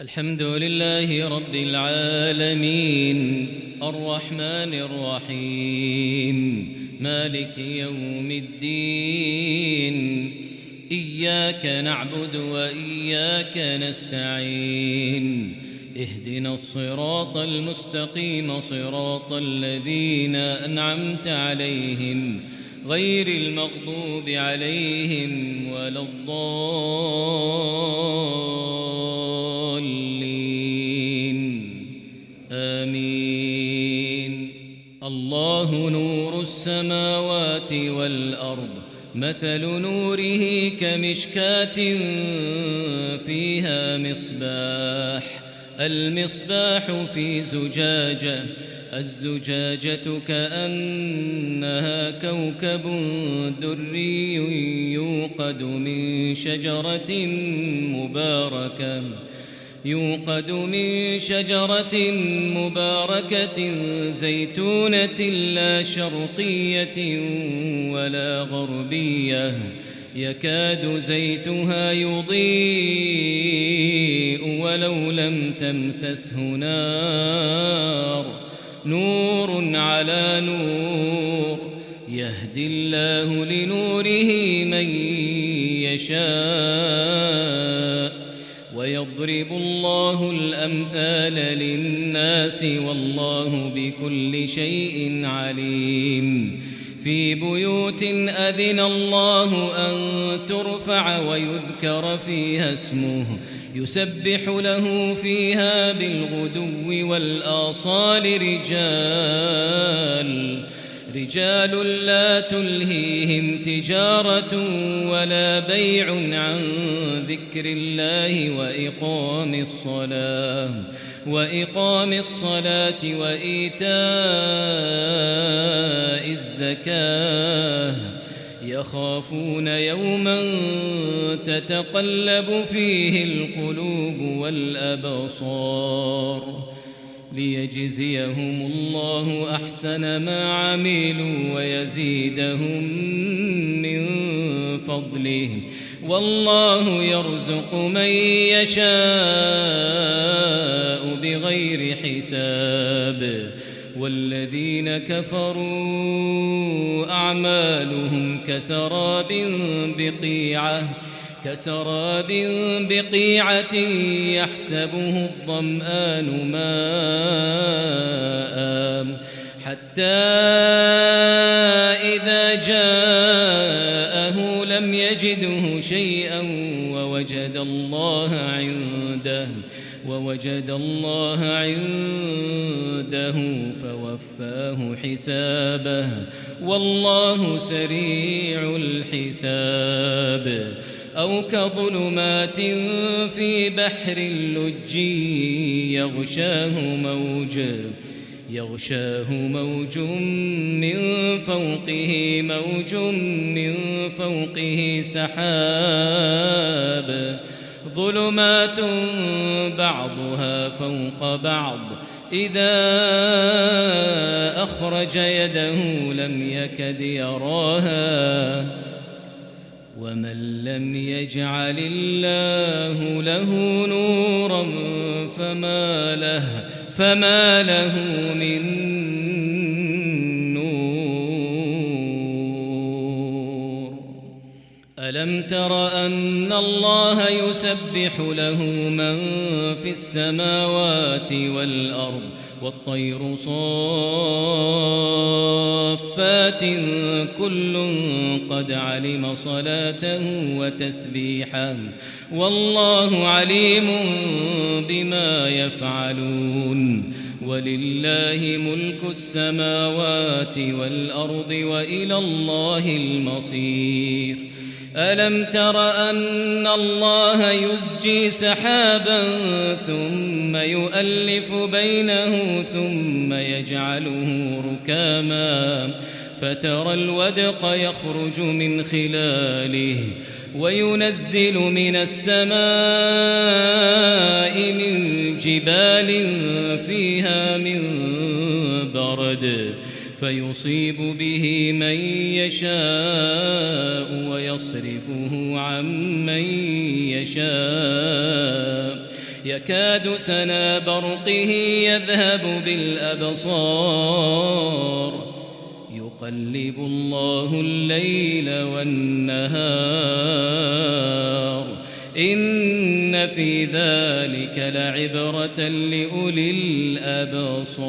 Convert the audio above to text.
الحمد لله رب العالمين الرحمن الرحيم مالك يوم الدين إياك نعبد وإياك نستعين اهدنا الصراط المستقيم صراط الذين أنعمت عليهم غير المغضوب عليهم ولا الضالين آمين. الله نور السماوات والأرض مثل نوره كمشكاة فيها مصباح المصباح في زجاجة الزجاجة كأنها كوكب دري يوقد من شجرة مباركة زيتونة لا شرقية ولا غربية يكاد زيتها يضيء ولو لم تمسسه نور على نور يهدي الله لنوره من يشاء ويضرب الله الأمثال للناس والله بكل شيء عليم. في بيوت أذن الله أن ترفع ويذكر فيها اسمه يسبح له فيها بالغدو والآصال رجال لا تلهيهم تجارة ولا بيع عن ذكر الله وإقام الصلاة وإيتاء الزكاة يخافون يوما تتقلب فيه القلوب والأبصار ليجزيهم الله أحسن ما عملوا ويزيدهم من فضله والله يرزق من يشاء بغير حساب. والذين كفروا أعمالهم كسراب بقيعة يحسبه الظمآن ماء حتى إذا جاءه لم يجده شيئا ووجد الله عنده فوفاه حسابه والله سريع الحساب. أو كظلمات في بحر اللج يغشاه موج من فوقه سحاب ظلمات بعضها فوق بعض إذا أخرج يده لم يكد يراها ومن لم يجعل الله له نورا فما له من نور. ألم تر أن الله يسبح له من في السماوات والأرض والطير صافات كل قد علم صلاته وتسبيحه والله عليم بما يفعلون. ولله ملك السماوات والأرض وإلى الله المصير. ألم تر أن الله يزجي سحابا ثم يؤلف بينه ثم يجعله ركاما فترى الودق يخرج من خلاله وينزل من السماء من جبال فيها من برد فيصيب به من يشاء ويصرفه عن من يشاء يكاد سنا برقه يذهب بالأبصار يقلب الله الليل والنهار إن في ذلك لعبرة لأولي الأبصار.